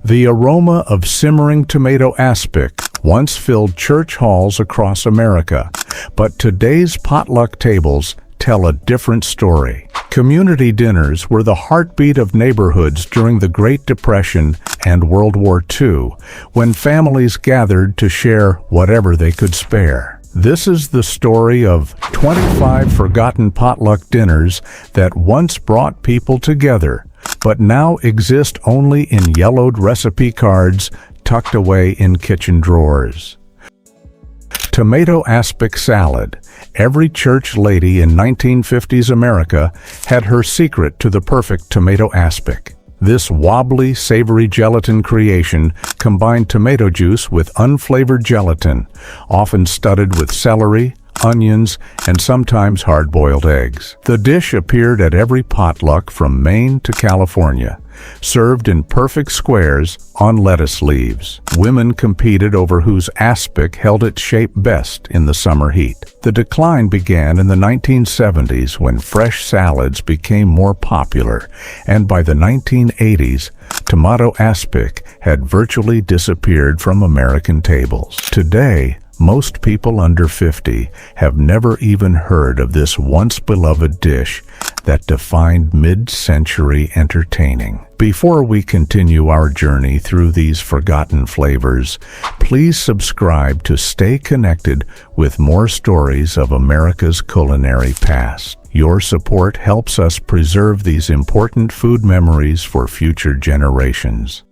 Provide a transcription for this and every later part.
The aroma of simmering tomato aspic once filled church halls across America, but today's potluck tables tell a different story. Community dinners were the heartbeat of neighborhoods during the Great Depression and World War II, when families gathered to share whatever they could spare. This is the story of 25 forgotten potluck dinners that once brought people together, but now exist only in yellowed recipe cards tucked away in kitchen drawers. Tomato aspic salad. Every church lady in 1950s America had her secret to the perfect tomato aspic. This wobbly, savory gelatin creation combined tomato juice with unflavored gelatin, often studded with celery, onions, and sometimes hard-boiled eggs. The dish appeared at every potluck from Maine to California, served in perfect squares on lettuce leaves. Women competed over whose aspic held its shape best in the summer heat. The decline began in the 1970s when fresh salads became more popular, and by the 1980s, tomato aspic had virtually disappeared from American tables. Today, most people under 50 have never even heard of this once beloved dish that defined mid-century entertaining. Before we continue our journey through these forgotten flavors, please subscribe to stay connected with more stories of America's culinary past. Your support helps us preserve these important food memories for future generations.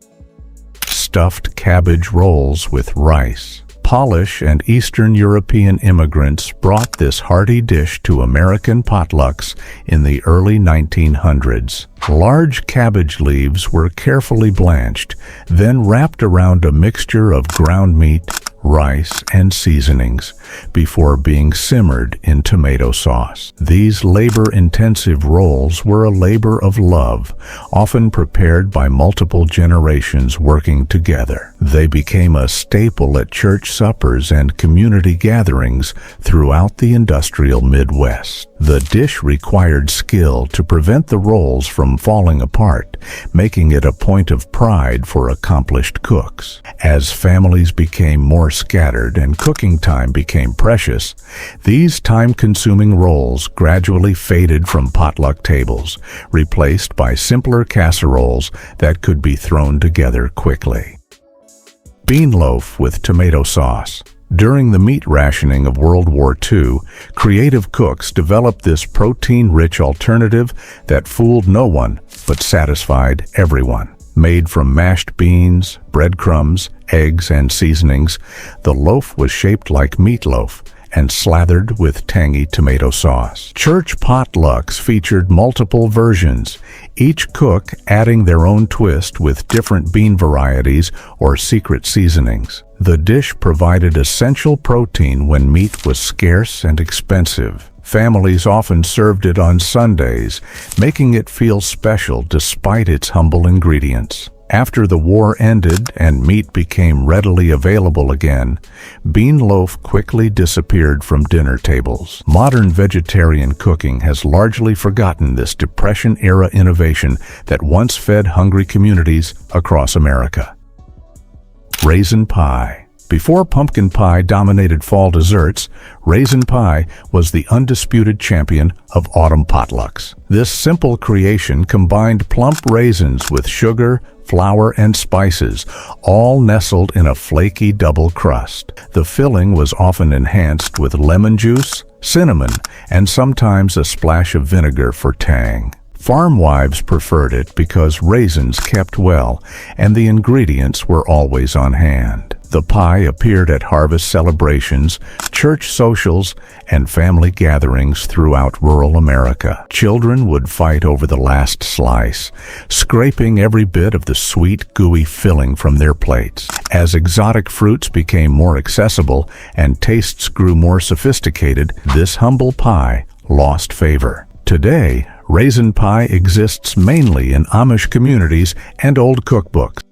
Stuffed cabbage rolls with rice. Polish and Eastern European immigrants brought this hearty dish to American potlucks in the early 1900s. Large cabbage leaves were carefully blanched, then wrapped around a mixture of ground meat, rice, and seasonings before being simmered in tomato sauce. These labor-intensive rolls were a labor of love, often prepared by multiple generations working together. They became a staple at church suppers and community gatherings throughout the industrial Midwest. The dish required skill to prevent the rolls from falling apart, making it a point of pride for accomplished cooks. As families became more scattered and cooking time became precious, these time-consuming rolls gradually faded from potluck tables, replaced by simpler casseroles that could be thrown together quickly. Bean loaf with tomato sauce. During the meat rationing of World War II, creative cooks developed this protein-rich alternative that fooled no one but satisfied everyone. Made from mashed beans, breadcrumbs, eggs, and seasonings, the loaf was shaped like meatloaf and slathered with tangy tomato sauce. Church potlucks featured multiple versions, each cook adding their own twist with different bean varieties or secret seasonings. The dish provided essential protein when meat was scarce and expensive. Families often served it on Sundays, making it feel special despite its humble ingredients. After the war ended and meat became readily available again, bean loaf quickly disappeared from dinner tables. Modern vegetarian cooking has largely forgotten this Depression-era innovation that once fed hungry communities across America. Raisin pie. Before pumpkin pie dominated fall desserts, raisin pie was the undisputed champion of autumn potlucks. This simple creation combined plump raisins with sugar, flour, and spices, all nestled in a flaky double crust. The filling was often enhanced with lemon juice, cinnamon, and sometimes a splash of vinegar for tang. Farm wives preferred it because raisins kept well and the ingredients were always on hand. The pie appeared at harvest celebrations, church socials, and family gatherings throughout rural America. Children would fight over the last slice, scraping every bit of the sweet, gooey filling from their plates. As exotic fruits became more accessible and tastes grew more sophisticated, this humble pie lost favor. Today, raisin pie exists mainly in Amish communities and old cookbooks.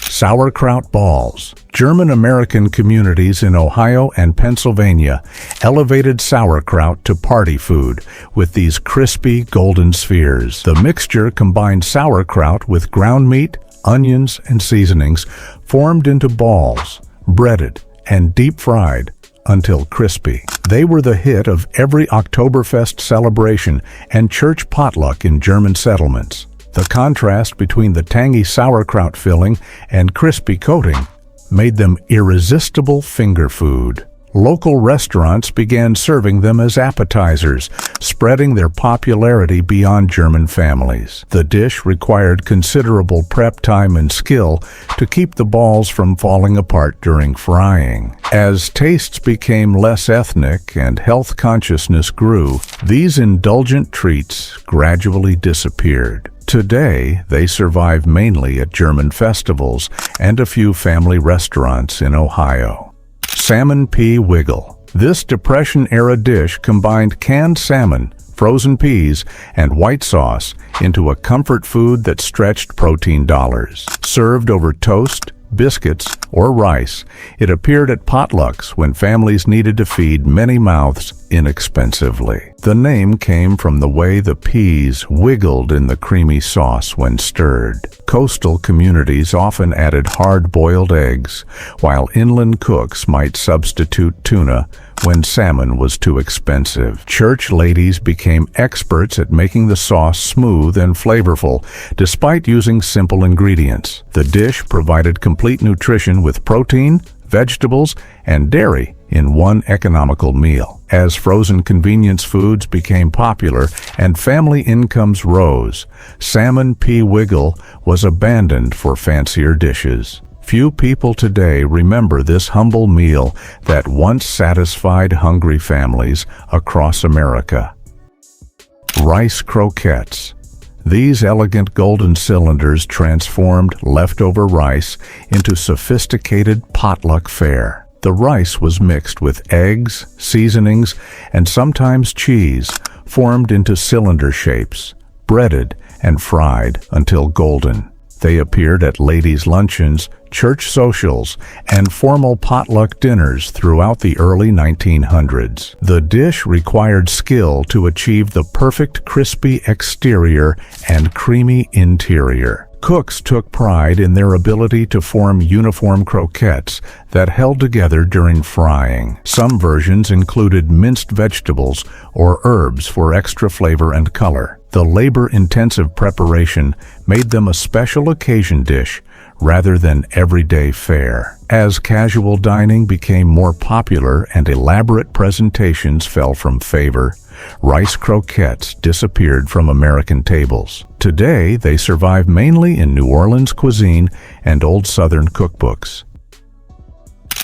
Sauerkraut balls. German-American communities in Ohio and Pennsylvania elevated sauerkraut to party food with these crispy golden spheres. The mixture combined sauerkraut with ground meat, onions, and seasonings formed into balls, breaded, and deep-fried until crispy. They were the hit of every Oktoberfest celebration and church potluck in German settlements. The contrast between the tangy sauerkraut filling and crispy coating made them irresistible finger food. Local restaurants began serving them as appetizers, spreading their popularity beyond German families. The dish required considerable prep time and skill to keep the balls from falling apart during frying. As tastes became less ethnic and health consciousness grew, these indulgent treats gradually disappeared. Today, they survive mainly at German festivals and a few family restaurants in Ohio. Salmon pea wiggle. This Depression-era dish combined canned salmon, frozen peas, and white sauce into a comfort food that stretched protein dollars. Served over toast, biscuits, or rice, it appeared at potlucks when families needed to feed many mouths inexpensively. The name came from the way the peas wiggled in the creamy sauce when stirred. Coastal communities often added hard-boiled eggs, while inland cooks might substitute tuna when salmon was too expensive. Church ladies became experts at making the sauce smooth and flavorful, despite using simple ingredients. The dish provided complete nutrition with protein, vegetables, and dairy in one economical meal. As frozen convenience foods became popular and family incomes rose, salmon pea wiggle was abandoned for fancier dishes. Few people today remember this humble meal that once satisfied hungry families across America. Rice croquettes. These elegant golden cylinders transformed leftover rice into sophisticated potluck fare. The rice was mixed with eggs, seasonings, and sometimes cheese, formed into cylinder shapes, breaded and fried until golden. They appeared at ladies' luncheons, church socials, and formal potluck dinners throughout the early 1900s. The dish required skill to achieve the perfect crispy exterior and creamy interior. Cooks took pride in their ability to form uniform croquettes that held together during frying. Some versions included minced vegetables or herbs for extra flavor and color. The labor-intensive preparation made them a special occasion dish rather than everyday fare. As casual dining became more popular and elaborate presentations fell from favor, rice croquettes disappeared from American tables. Today, they survive mainly in New Orleans cuisine and old Southern cookbooks.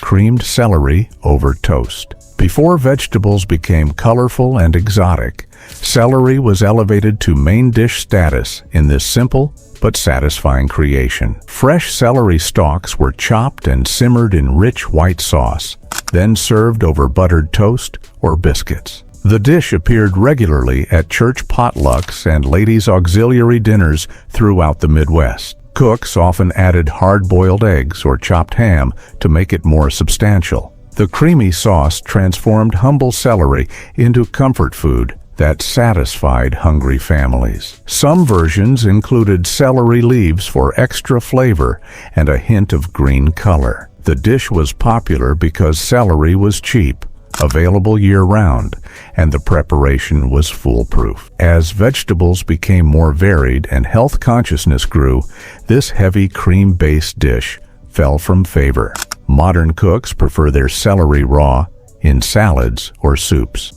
Creamed celery over toast. Before vegetables became colorful and exotic, celery was elevated to main dish status in this simple but satisfying creation. Fresh celery stalks were chopped and simmered in rich white sauce, then served over buttered toast or biscuits. The dish appeared regularly at church potlucks and ladies' auxiliary dinners throughout the Midwest. Cooks often added hard-boiled eggs or chopped ham to make it more substantial. The creamy sauce transformed humble celery into comfort food that satisfied hungry families. Some versions included celery leaves for extra flavor and a hint of green color. The dish was popular because celery was cheap, available year-round, and the preparation was foolproof. As vegetables became more varied and health consciousness grew, this heavy cream-based dish fell from favor. Modern cooks prefer their celery raw in salads or soups.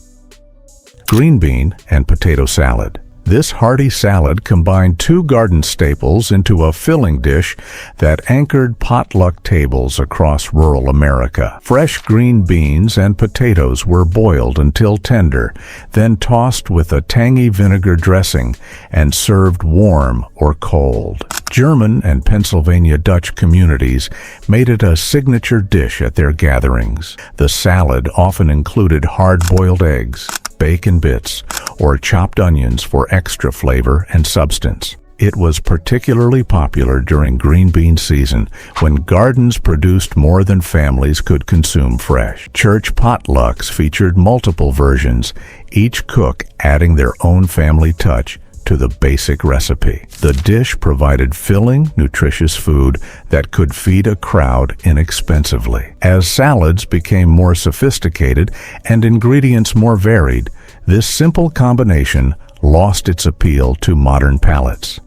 Green bean and potato salad. This hearty salad combined two garden staples into a filling dish that anchored potluck tables across rural America. Fresh green beans and potatoes were boiled until tender, then tossed with a tangy vinegar dressing and served warm or cold. German and Pennsylvania Dutch communities made it a signature dish at their gatherings. The salad often included hard-boiled eggs, bacon bits, or chopped onions for extra flavor and substance. It was particularly popular during green bean season, when gardens produced more than families could consume fresh. Church potlucks featured multiple versions, each cook adding their own family touch to the basic recipe. The dish provided filling, nutritious food that could feed a crowd inexpensively. As salads became more sophisticated and ingredients more varied, this simple combination lost its appeal to modern palates.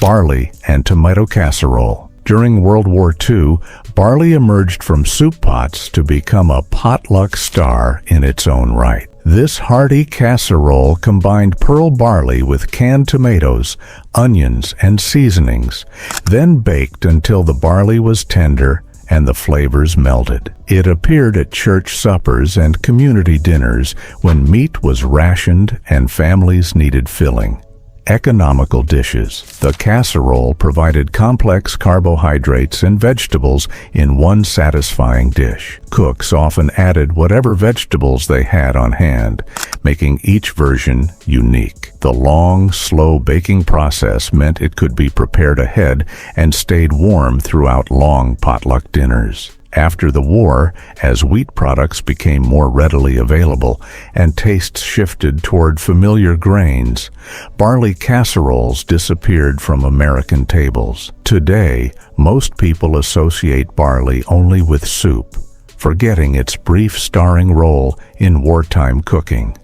Barley and tomato casserole. During World War II, barley emerged from soup pots to become a potluck star in its own right. This hearty casserole combined pearl barley with canned tomatoes, onions, and seasonings, then baked until the barley was tender and the flavors melded. It appeared at church suppers and community dinners when meat was rationed and families needed filling. Economical dishes. The casserole provided complex carbohydrates and vegetables in one satisfying dish. Cooks often added whatever vegetables they had on hand, making each version unique. The long, slow baking process meant it could be prepared ahead and stayed warm throughout long potluck dinners. After the war, as wheat products became more readily available and tastes shifted toward familiar grains, barley casseroles disappeared from American tables. Today, most people associate barley only with soup, forgetting its brief starring role in wartime cooking.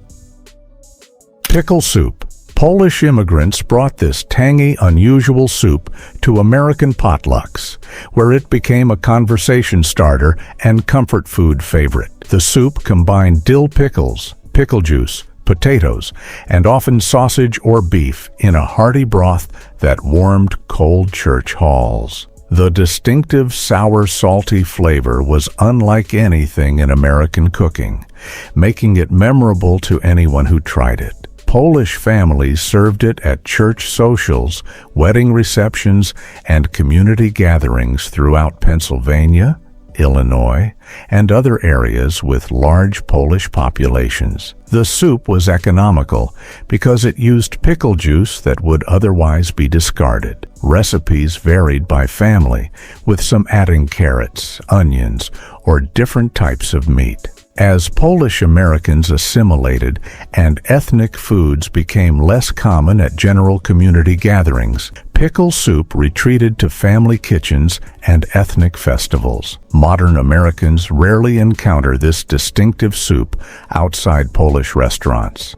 Pickle soup. Polish immigrants brought this tangy, unusual soup to American potlucks, where it became a conversation starter and comfort food favorite. The soup combined dill pickles, pickle juice, potatoes, and often sausage or beef in a hearty broth that warmed cold church halls. The distinctive sour, salty flavor was unlike anything in American cooking, making it memorable to anyone who tried it. Polish families served it at church socials, wedding receptions, and community gatherings throughout Pennsylvania, Illinois, and other areas with large Polish populations. The soup was economical because it used pickle juice that would otherwise be discarded. Recipes varied by family, with some adding carrots, onions, or different types of meat. As Polish Americans assimilated and ethnic foods became less common at general community gatherings, pickle soup retreated to family kitchens and ethnic festivals. Modern Americans rarely encounter this distinctive soup outside Polish restaurants.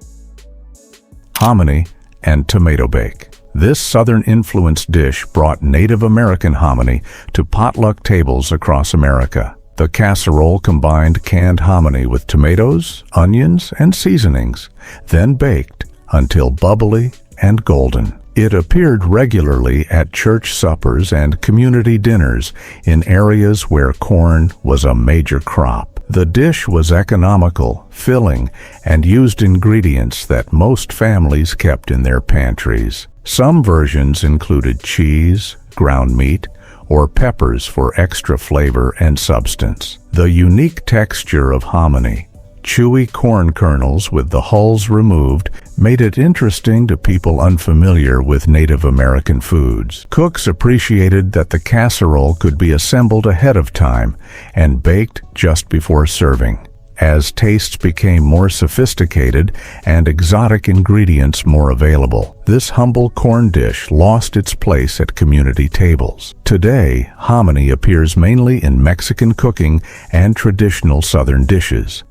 Hominy and tomato bake. This Southern-influenced dish brought Native American hominy to potluck tables across America. The casserole combined canned hominy with tomatoes, onions, and seasonings, then baked until bubbly and golden. It appeared regularly at church suppers and community dinners in areas where corn was a major crop. The dish was economical, filling, and used ingredients that most families kept in their pantries. Some versions included cheese, ground meat, or peppers for extra flavor and substance. The unique texture of hominy, chewy corn kernels with the hulls removed, made it interesting to people unfamiliar with Native American foods. Cooks appreciated that the casserole could be assembled ahead of time and baked just before serving. As tastes became more sophisticated and exotic ingredients more available, this humble corn dish lost its place at community tables. Today, hominy appears mainly in Mexican cooking and traditional Southern dishes.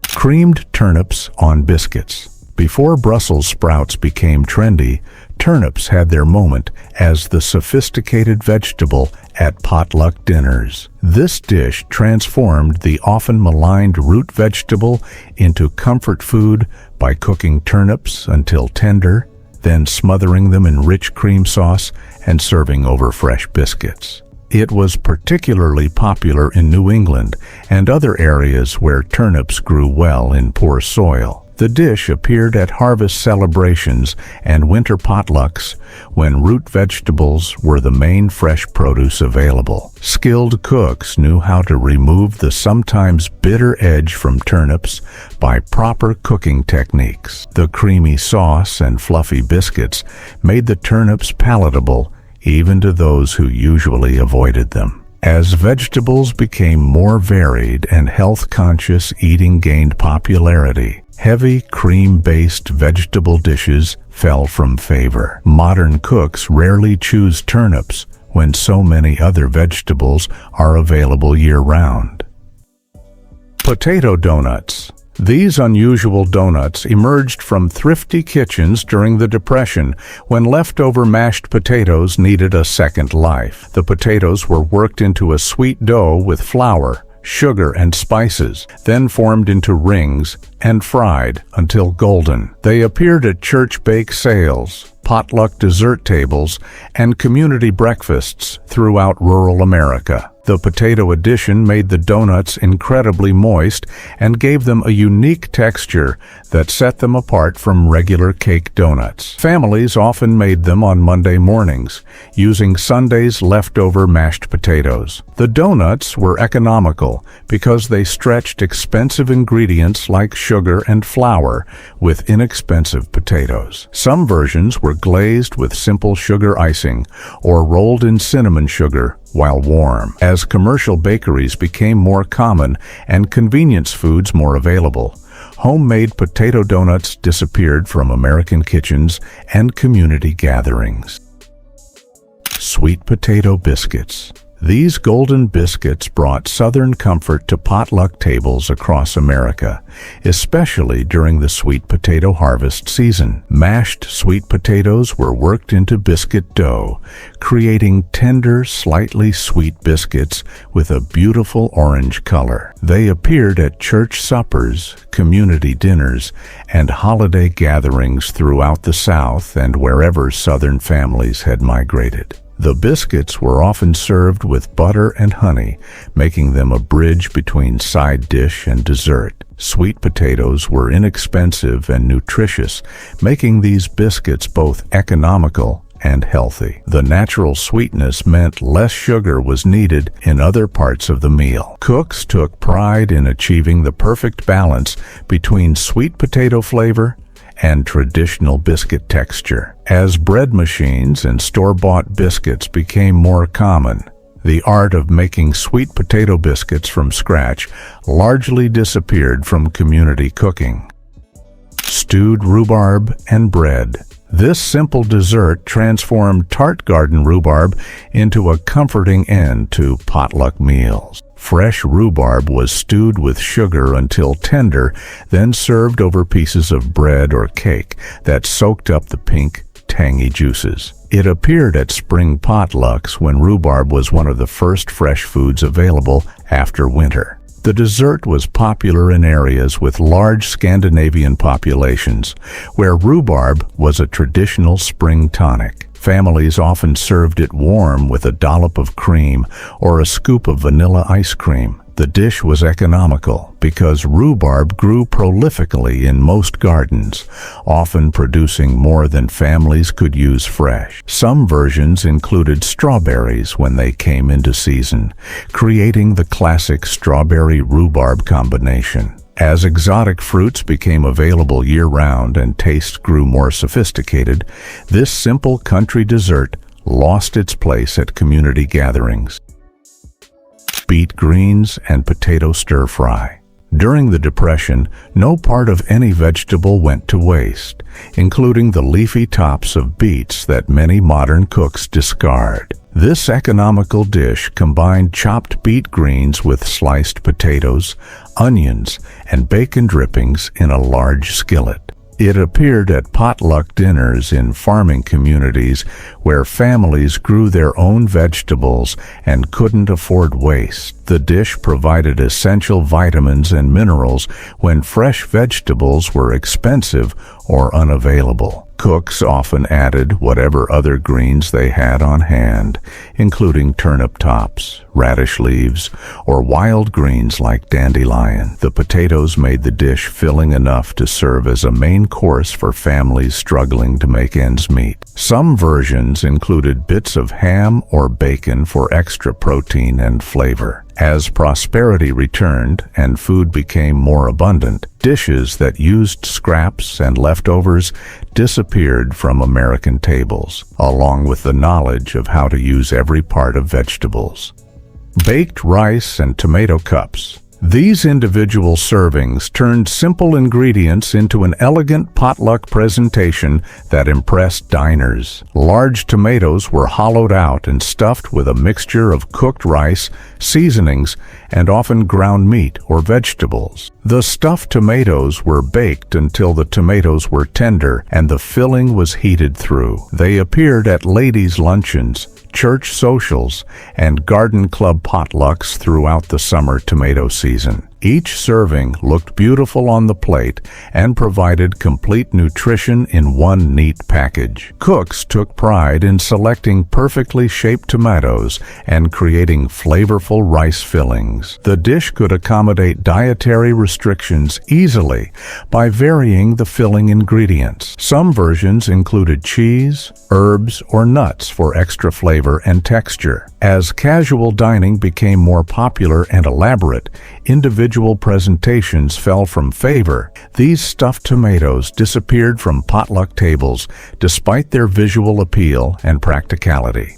Creamed turnips on biscuits. Before Brussels sprouts became trendy, turnips had their moment as the sophisticated vegetable at potluck dinners. This dish transformed the often maligned root vegetable into comfort food by cooking turnips until tender, then smothering them in rich cream sauce and serving over fresh biscuits. It was particularly popular in New England and other areas where turnips grew well in poor soil. The dish appeared at harvest celebrations and winter potlucks when root vegetables were the main fresh produce available. Skilled cooks knew how to remove the sometimes bitter edge from turnips by proper cooking techniques. The creamy sauce and fluffy biscuits made the turnips palatable even to those who usually avoided them. As vegetables became more varied and health-conscious eating gained popularity, heavy cream-based vegetable dishes fell from favor. Modern cooks rarely choose turnips when so many other vegetables are available year-round. Potato donuts. These unusual donuts emerged from thrifty kitchens during the Depression when leftover mashed potatoes needed a second life. The potatoes were worked into a sweet dough with flour, sugar, and spices, then formed into rings and fried until golden. They appeared at church bake sales, potluck dessert tables, and community breakfasts throughout rural America. The potato addition made the donuts incredibly moist and gave them a unique texture that set them apart from regular cake donuts. Families often made them on Monday mornings, using Sunday's leftover mashed potatoes. The donuts were economical because they stretched expensive ingredients like sugar and flour with inexpensive potatoes. Some versions were glazed with simple sugar icing or rolled in cinnamon sugar while warm. As commercial bakeries became more common and convenience foods more available, homemade potato donuts disappeared from American kitchens and community gatherings. Sweet potato biscuits. These golden biscuits brought Southern comfort to potluck tables across America, especially during the sweet potato harvest season. Mashed sweet potatoes were worked into biscuit dough, creating tender, slightly sweet biscuits with a beautiful orange color. They appeared at church suppers, community dinners, and holiday gatherings throughout the South and wherever Southern families had migrated. The biscuits were often served with butter and honey, making them a bridge between side dish and dessert. Sweet potatoes were inexpensive and nutritious, making these biscuits both economical and healthy. The natural sweetness meant less sugar was needed in other parts of the meal. Cooks took pride in achieving the perfect balance between sweet potato flavor and traditional biscuit texture. As bread machines and store-bought biscuits became more common, the art of making sweet potato biscuits from scratch largely disappeared from community cooking. Stewed rhubarb and bread. This simple dessert transformed tart garden rhubarb into a comforting end to potluck meals. Fresh rhubarb was stewed with sugar until tender, then served over pieces of bread or cake that soaked up the pink, tangy juices. It appeared at spring potlucks when rhubarb was one of the first fresh foods available after winter. The dessert was popular in areas with large Scandinavian populations, where rhubarb was a traditional spring tonic. Families often served it warm with a dollop of cream or a scoop of vanilla ice cream. The dish was economical because rhubarb grew prolifically in most gardens, often producing more than families could use fresh. Some versions included strawberries when they came into season, creating the classic strawberry-rhubarb combination. As exotic fruits became available year-round and taste grew more sophisticated, this simple country dessert lost its place at community gatherings. Beet greens and potato stir-fry. During the Depression, no part of any vegetable went to waste, including the leafy tops of beets that many modern cooks discard. This economical dish combined chopped beet greens with sliced potatoes, onions, and bacon drippings in a large skillet. It appeared at potluck dinners in farming communities where families grew their own vegetables and couldn't afford waste. The dish provided essential vitamins and minerals when fresh vegetables were expensive or unavailable. Cooks often added whatever other greens they had on hand, including turnip tops, radish leaves, or wild greens like dandelion. The potatoes made the dish filling enough to serve as a main course for families struggling to make ends meet. Some versions included bits of ham or bacon for extra protein and flavor. As prosperity returned and food became more abundant, dishes that used scraps and leftovers disappeared from American tables, along with the knowledge of how to use every part of vegetables. Baked rice and tomato cups. These individual servings turned simple ingredients into an elegant potluck presentation that impressed diners. Large tomatoes were hollowed out and stuffed with a mixture of cooked rice, seasonings, and often ground meat or vegetables. The stuffed tomatoes were baked until the tomatoes were tender and the filling was heated through. They appeared at ladies' luncheons, church socials, and garden club potlucks throughout the summer tomato season. Each serving looked beautiful on the plate and provided complete nutrition in one neat package. Cooks took pride in selecting perfectly shaped tomatoes and creating flavorful rice fillings. The dish could accommodate dietary restrictions easily by varying the filling ingredients. Some versions included cheese, herbs, or nuts for extra flavor and texture. As casual dining became more popular and elaborate, individual presentations fell from favor. These stuffed tomatoes disappeared from potluck tables despite their visual appeal and practicality.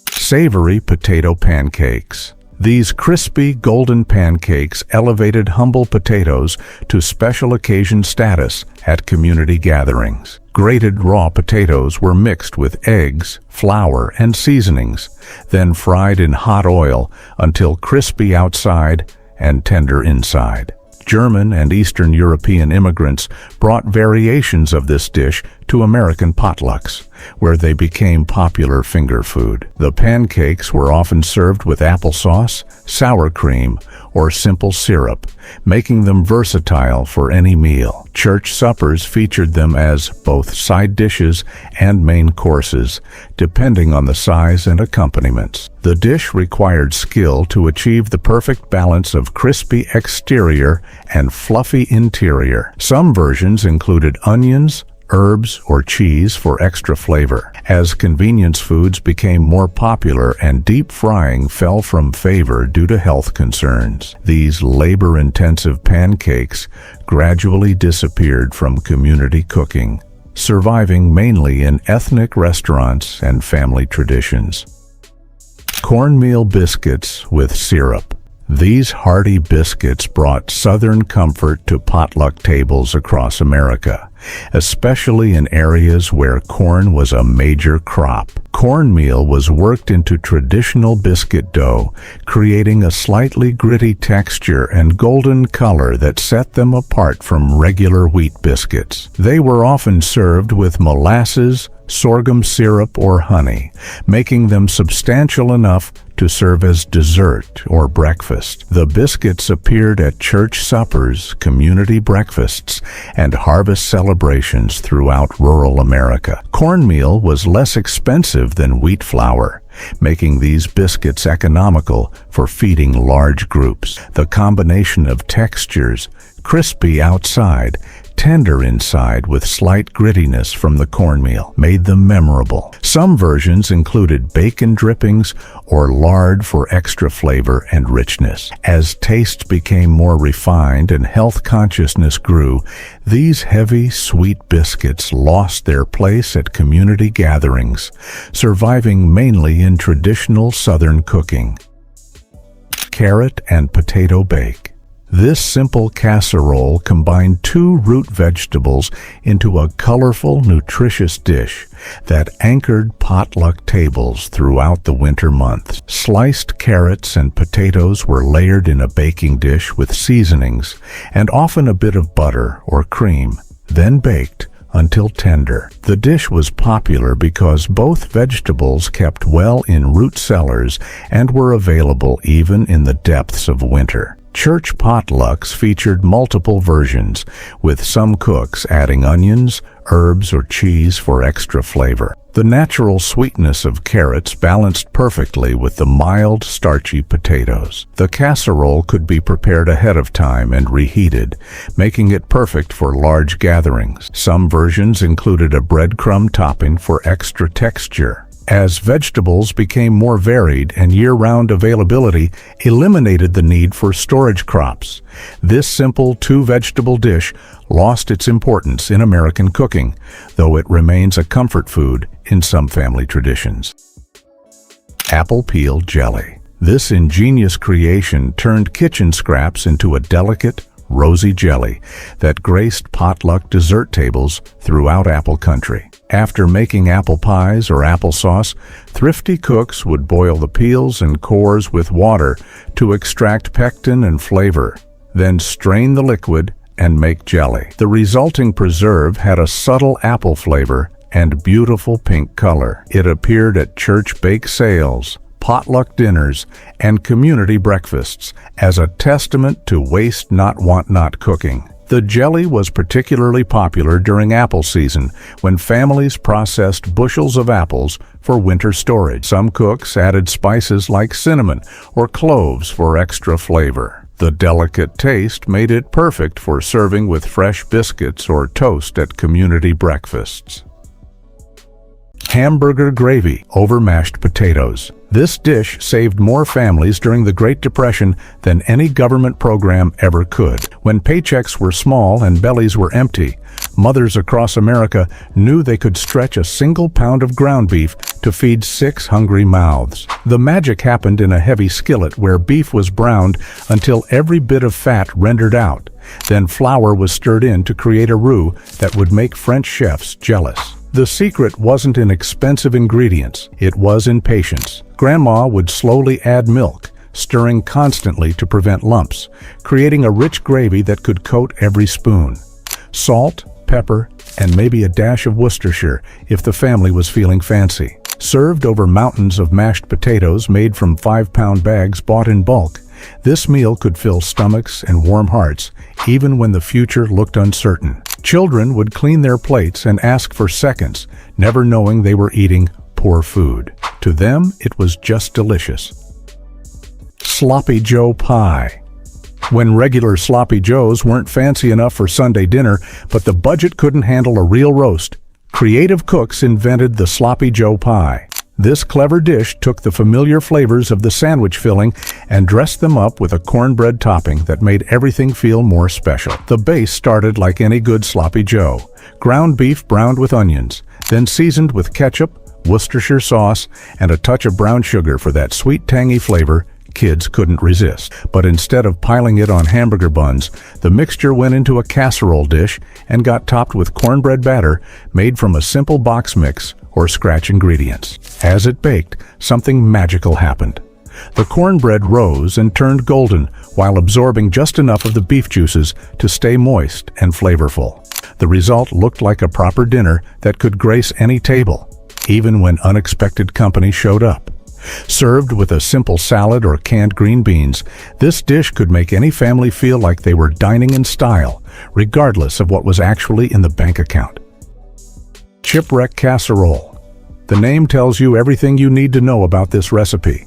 Savory potato pancakes. These crispy, golden pancakes elevated humble potatoes to special occasion status at community gatherings. Grated raw potatoes were mixed with eggs, flour, and seasonings, then fried in hot oil until crispy outside and tender inside. German and Eastern European immigrants brought variations of this dish to American potlucks, where they became popular finger food. The pancakes were often served with applesauce, sour cream, or simple syrup, making them versatile for any meal. Church suppers featured them as both side dishes and main courses, depending on the size and accompaniments. The dish required skill to achieve the perfect balance of crispy exterior and fluffy interior. Some versions included onions, herbs, or cheese for extra flavor. As convenience foods became more popular and deep frying fell from favor due to health concerns, these labor-intensive pancakes gradually disappeared from community cooking, surviving mainly in ethnic restaurants and family traditions. Cornmeal biscuits with syrup. These hearty biscuits brought Southern comfort to potluck tables across America, especially in areas where corn was a major crop. Cornmeal was worked into traditional biscuit dough, creating a slightly gritty texture and golden color that set them apart from regular wheat biscuits. They were often served with molasses, sorghum syrup, or honey, making them substantial enough to serve as dessert or breakfast. The biscuits appeared at church suppers, community breakfasts, and harvest celebrations throughout rural America. Cornmeal was less expensive than wheat flour, making these biscuits economical for feeding large groups. The combination of textures, crispy outside, tender inside with slight grittiness from the cornmeal, made them memorable. Some versions included bacon drippings or lard for extra flavor and richness. As taste became more refined and health consciousness grew, these heavy, sweet biscuits lost their place at community gatherings, surviving mainly in traditional Southern cooking. Carrot and potato bake. This simple casserole combined two root vegetables into a colorful, nutritious dish that anchored potluck tables throughout the winter months. Sliced carrots and potatoes were layered in a baking dish with seasonings and often a bit of butter or cream, then baked until tender. The dish was popular because both vegetables kept well in root cellars and were available even in the depths of winter. Church potlucks featured multiple versions, with some cooks adding onions, herbs, or cheese for extra flavor. The natural sweetness of carrots balanced perfectly with the mild, starchy potatoes. The casserole could be prepared ahead of time and reheated, making it perfect for large gatherings. Some versions included a breadcrumb topping for extra texture. As vegetables became more varied and year-round availability eliminated the need for storage crops, this simple two-vegetable dish lost its importance in American cooking, though it remains a comfort food in some family traditions. Apple peel jelly. This ingenious creation turned kitchen scraps into a delicate, rosy jelly that graced potluck dessert tables throughout apple country. After making apple pies or applesauce, thrifty cooks would boil the peels and cores with water to extract pectin and flavor, then strain the liquid and make jelly. The resulting preserve had a subtle apple flavor and beautiful pink color. It appeared at church bake sales, potluck dinners, and community breakfasts as a testament to waste not want not cooking. The jelly was particularly popular during apple season when families processed bushels of apples for winter storage. Some cooks added spices like cinnamon or cloves for extra flavor. The delicate taste made it perfect for serving with fresh biscuits or toast at community breakfasts. Hamburger gravy over mashed potatoes. This dish saved more families during the Great Depression than any government program ever could. When paychecks were small and bellies were empty, mothers across America knew they could stretch a single pound of ground beef to feed 6 hungry mouths. The magic happened in a heavy skillet where beef was browned until every bit of fat rendered out. Then flour was stirred in to create a roux that would make French chefs jealous. The secret wasn't in expensive ingredients, it was in patience. Grandma would slowly add milk, stirring constantly to prevent lumps, creating a rich gravy that could coat every spoon. Salt, pepper, and maybe a dash of Worcestershire if the family was feeling fancy. Served over mountains of mashed potatoes made from 5-pound bags bought in bulk, this meal could fill stomachs and warm hearts, even when the future looked uncertain. Children would clean their plates and ask for seconds, never knowing they were eating poor food. To them, it was just delicious. Sloppy Joe pie. When regular Sloppy Joes weren't fancy enough for Sunday dinner, but the budget couldn't handle a real roast, creative cooks invented the Sloppy Joe pie. This clever dish took the familiar flavors of the sandwich filling and dressed them up with a cornbread topping that made everything feel more special. The base started like any good Sloppy Joe. Ground beef browned with onions, then seasoned with ketchup, Worcestershire sauce, and a touch of brown sugar for that sweet tangy flavor kids couldn't resist. But instead of piling it on hamburger buns, the mixture went into a casserole dish and got topped with cornbread batter made from a simple box mix or scratch ingredients. As it baked, something magical happened. The cornbread rose and turned golden while absorbing just enough of the beef juices to stay moist and flavorful. The result looked like a proper dinner that could grace any table, even when unexpected company showed up. Served with a simple salad or canned green beans, this dish could make any family feel like they were dining in style, regardless of what was actually in the bank account. Chipwreck Casserole. The name tells you everything you need to know about this recipe.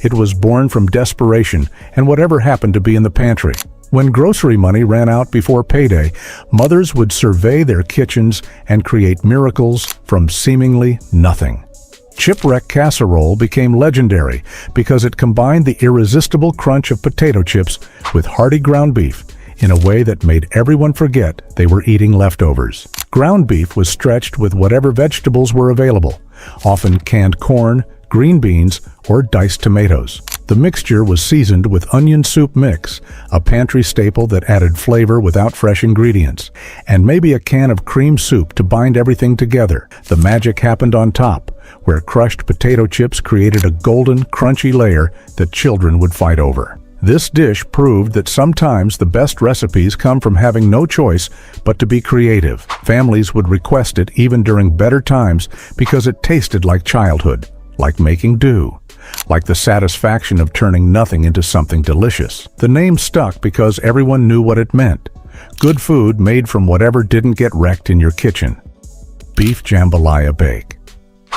It was born from desperation and whatever happened to be in the pantry. When grocery money ran out before payday, mothers would survey their kitchens and create miracles from seemingly nothing. Chipwreck Casserole became legendary because it combined the irresistible crunch of potato chips with hearty ground beef in a way that made everyone forget they were eating leftovers. Ground beef was stretched with whatever vegetables were available, often canned corn, green beans, or diced tomatoes. The mixture was seasoned with onion soup mix, a pantry staple that added flavor without fresh ingredients, and maybe a can of cream soup to bind everything together. The magic happened on top, where crushed potato chips created a golden, crunchy layer that children would fight over. This dish proved that sometimes the best recipes come from having no choice but to be creative. Families would request it even during better times because it tasted like childhood, like making do, like the satisfaction of turning nothing into something delicious. The name stuck because everyone knew what it meant. Good food made from whatever didn't get wrecked in your kitchen. Beef jambalaya bake.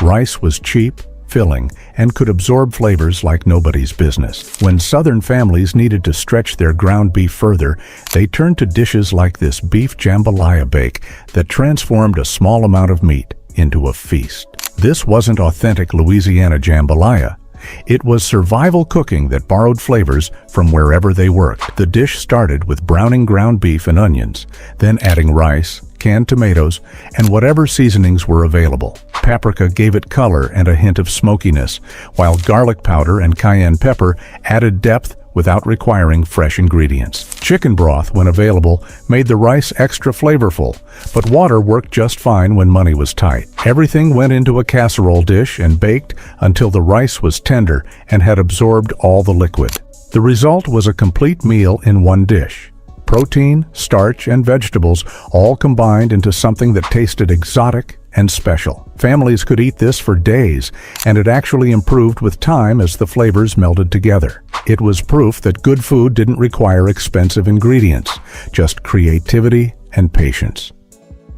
Rice was cheap, filling, and could absorb flavors like nobody's business. When Southern families needed to stretch their ground beef further, they turned to dishes like this beef jambalaya bake that transformed a small amount of meat into a feast. This wasn't authentic Louisiana jambalaya. It was survival cooking that borrowed flavors from wherever they worked. The dish started with browning ground beef and onions, then adding rice, canned tomatoes, and whatever seasonings were available. Paprika gave it color and a hint of smokiness, while garlic powder and cayenne pepper added depth without requiring fresh ingredients. Chicken broth, when available, made the rice extra flavorful, but water worked just fine when money was tight. Everything went into a casserole dish and baked until the rice was tender and had absorbed all the liquid. The result was a complete meal in one dish. Protein, starch, and vegetables all combined into something that tasted exotic and special. Families could eat this for days, and it actually improved with time as the flavors melded together. It was proof that good food didn't require expensive ingredients, just creativity and patience.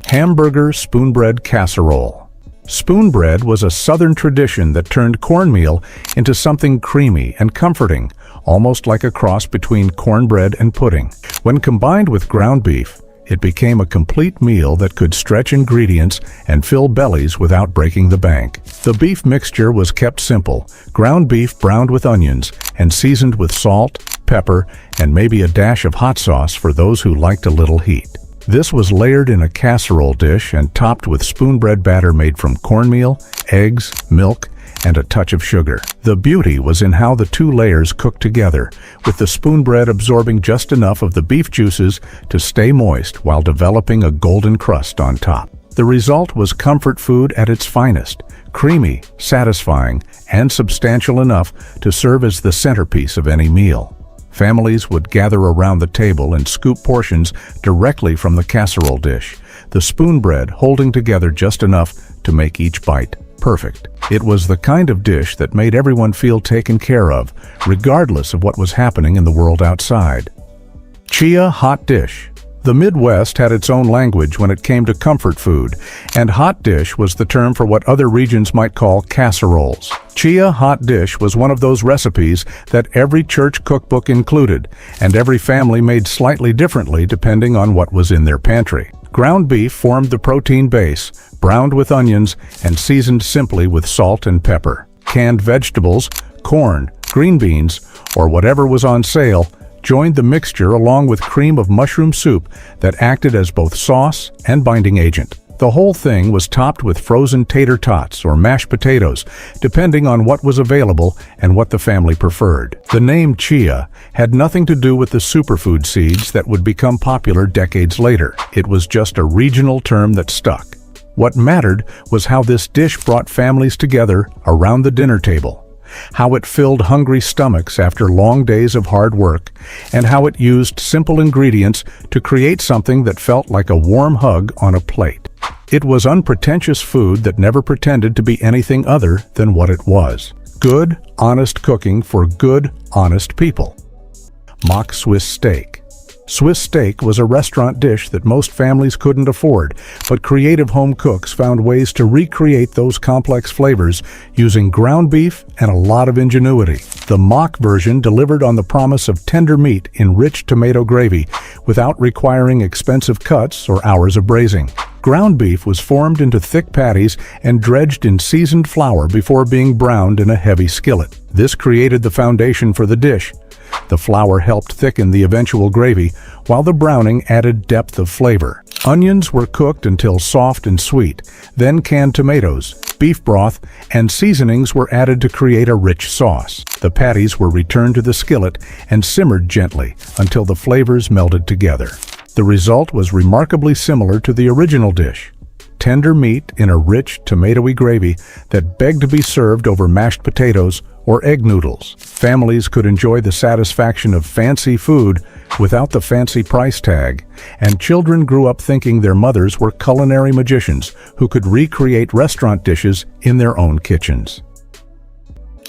Hamburger Spoonbread Casserole. Spoonbread was a southern tradition that turned cornmeal into something creamy and comforting, almost like a cross between cornbread and pudding. When combined with ground beef, it became a complete meal that could stretch ingredients and fill bellies without breaking the bank. The beef mixture was kept simple: ground beef browned with onions and seasoned with salt, pepper, and maybe a dash of hot sauce for those who liked a little heat. This was layered in a casserole dish and topped with spoonbread batter made from cornmeal, eggs, milk, and a touch of sugar. The beauty was in how the two layers cooked together, with the spoonbread absorbing just enough of the beef juices to stay moist while developing a golden crust on top. The result was comfort food at its finest, creamy, satisfying, and substantial enough to serve as the centerpiece of any meal. Families would gather around the table and scoop portions directly from the casserole dish, the spoonbread holding together just enough to make each bite perfect. It was the kind of dish that made everyone feel taken care of, regardless of what was happening in the world outside. Chia hot dish. The Midwest had its own language when it came to comfort food, and hot dish was the term for what other regions might call casseroles. Chia hot dish was one of those recipes that every church cookbook included, and every family made slightly differently depending on what was in their pantry. Ground beef formed the protein base, browned with onions and seasoned simply with salt and pepper. Canned vegetables, corn, green beans, or whatever was on sale, joined the mixture along with cream of mushroom soup that acted as both sauce and binding agent. The whole thing was topped with frozen tater tots or mashed potatoes, depending on what was available and what the family preferred. The name chia had nothing to do with the superfood seeds that would become popular decades later. It was just a regional term that stuck. What mattered was how this dish brought families together around the dinner table, how it filled hungry stomachs after long days of hard work, and how it used simple ingredients to create something that felt like a warm hug on a plate. It was unpretentious food that never pretended to be anything other than what it was. Good, honest cooking for good, honest people. Mock Swiss steak. Swiss steak was a restaurant dish that most families couldn't afford, but creative home cooks found ways to recreate those complex flavors using ground beef and a lot of ingenuity. The mock version delivered on the promise of tender meat in rich tomato gravy without requiring expensive cuts or hours of braising. Ground beef was formed into thick patties and dredged in seasoned flour before being browned in a heavy skillet. This created the foundation for the dish. The flour helped thicken the eventual gravy, while the browning added depth of flavor. Onions were cooked until soft and sweet, then canned tomatoes, beef broth, and seasonings were added to create a rich sauce. The patties were returned to the skillet and simmered gently until the flavors melded together. The result was remarkably similar to the original dish. Tender meat in a rich, tomatoey gravy that begged to be served over mashed potatoes or egg noodles. Families could enjoy the satisfaction of fancy food without the fancy price tag, and children grew up thinking their mothers were culinary magicians who could recreate restaurant dishes in their own kitchens.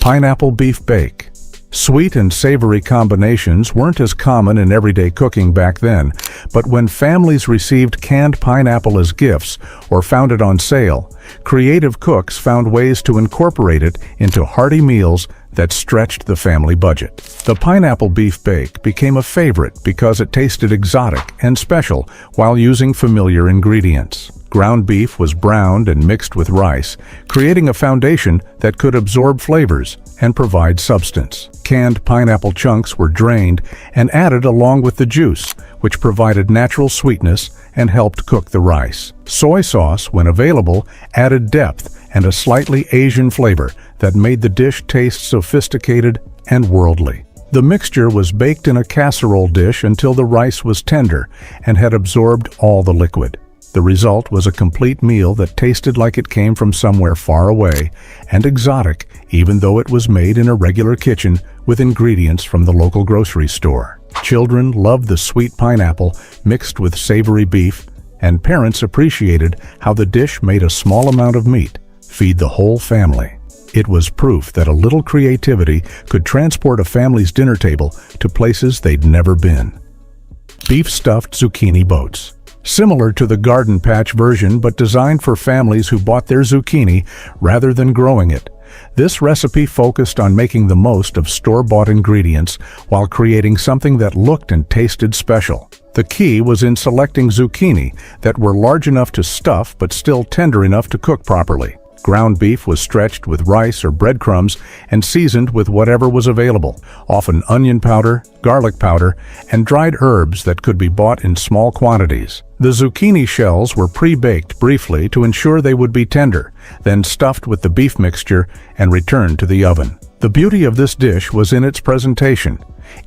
Pineapple beef bake. Sweet and savory combinations weren't as common in everyday cooking back then, but when families received canned pineapple as gifts or found it on sale, creative cooks found ways to incorporate it into hearty meals that stretched the family budget. The pineapple beef bake became a favorite because it tasted exotic and special while using familiar ingredients. Ground beef was browned and mixed with rice, creating a foundation that could absorb flavors and provide substance. Canned pineapple chunks were drained and added along with the juice, which provided natural sweetness and helped cook the rice. Soy sauce, when available, added depth and a slightly Asian flavor that made the dish taste sophisticated and worldly. The mixture was baked in a casserole dish until the rice was tender and had absorbed all the liquid. The result was a complete meal that tasted like it came from somewhere far away and exotic, even though it was made in a regular kitchen with ingredients from the local grocery store. Children loved the sweet pineapple mixed with savory beef, and parents appreciated how the dish made a small amount of meat feed the whole family. It was proof that a little creativity could transport a family's dinner table to places they'd never been. Beef stuffed zucchini boats. Similar to the garden patch version, but designed for families who bought their zucchini rather than growing it. This recipe focused on making the most of store-bought ingredients while creating something that looked and tasted special. The key was in selecting zucchini that were large enough to stuff but still tender enough to cook properly. Ground beef was stretched with rice or breadcrumbs and seasoned with whatever was available, often onion powder, garlic powder, and dried herbs that could be bought in small quantities. The zucchini shells were pre-baked briefly to ensure they would be tender, then stuffed with the beef mixture and returned to the oven. The beauty of this dish was in its presentation.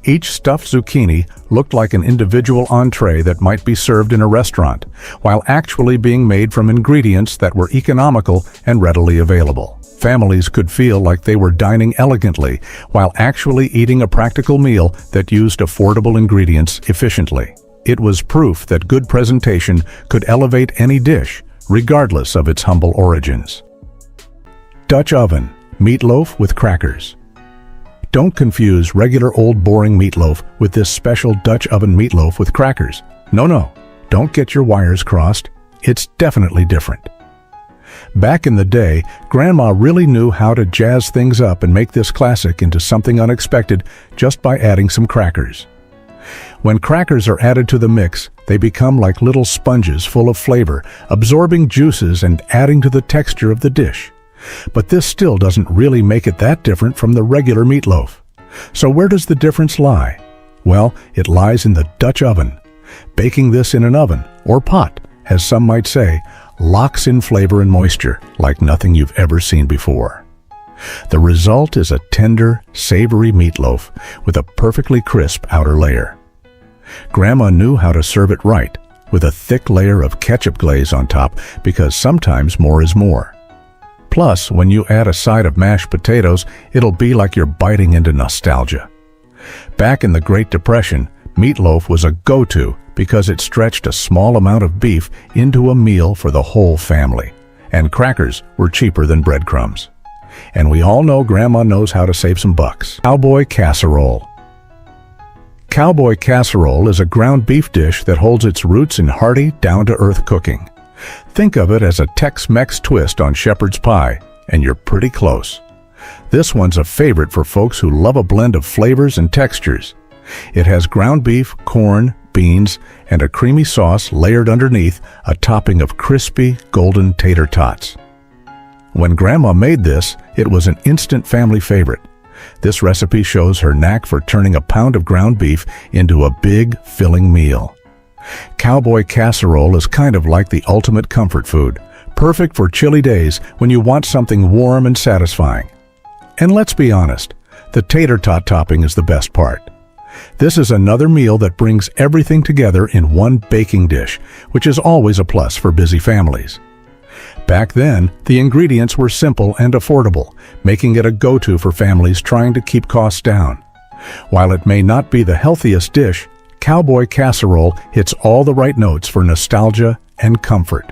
Each stuffed zucchini looked like an individual entree that might be served in a restaurant, while actually being made from ingredients that were economical and readily available. Families could feel like they were dining elegantly while actually eating a practical meal that used affordable ingredients efficiently. It was proof that good presentation could elevate any dish, regardless of its humble origins. Dutch oven meatloaf with crackers. Don't confuse regular old boring meatloaf with this special Dutch oven meatloaf with crackers. No, don't get your wires crossed. It's definitely different. Back in the day, Grandma really knew how to jazz things up and make this classic into something unexpected just by adding some crackers. When crackers are added to the mix, they become like little sponges full of flavor, absorbing juices and adding to the texture of the dish. But this still doesn't really make it that different from the regular meatloaf. So where does the difference lie? Well, it lies in the Dutch oven. Baking this in an oven, or pot, as some might say, locks in flavor and moisture like nothing you've ever seen before. The result is a tender, savory meatloaf with a perfectly crisp outer layer. Grandma knew how to serve it right, with a thick layer of ketchup glaze on top, because sometimes more is more. Plus, when you add a side of mashed potatoes, it'll be like you're biting into nostalgia. Back in the Great Depression, meatloaf was a go-to because it stretched a small amount of beef into a meal for the whole family, and crackers were cheaper than breadcrumbs. And we all know Grandma knows how to save some bucks. Cowboy casserole. Cowboy casserole is a ground beef dish that holds its roots in hearty, down-to-earth cooking. Think of it as a Tex-Mex twist on shepherd's pie, and you're pretty close. This one's a favorite for folks who love a blend of flavors and textures. It has ground beef, corn, beans, and a creamy sauce layered underneath a topping of crispy, golden tater tots. When Grandma made this, it was an instant family favorite. This recipe shows her knack for turning a pound of ground beef into a big, filling meal. Cowboy casserole is kind of like the ultimate comfort food, perfect for chilly days when you want something warm and satisfying. And let's be honest, the tater tot topping is the best part. This is another meal that brings everything together in one baking dish, which is always a plus for busy families. Back then, the ingredients were simple and affordable, making it a go-to for families trying to keep costs down. While it may not be the healthiest dish, Cowboy casserole hits all the right notes for nostalgia and comfort.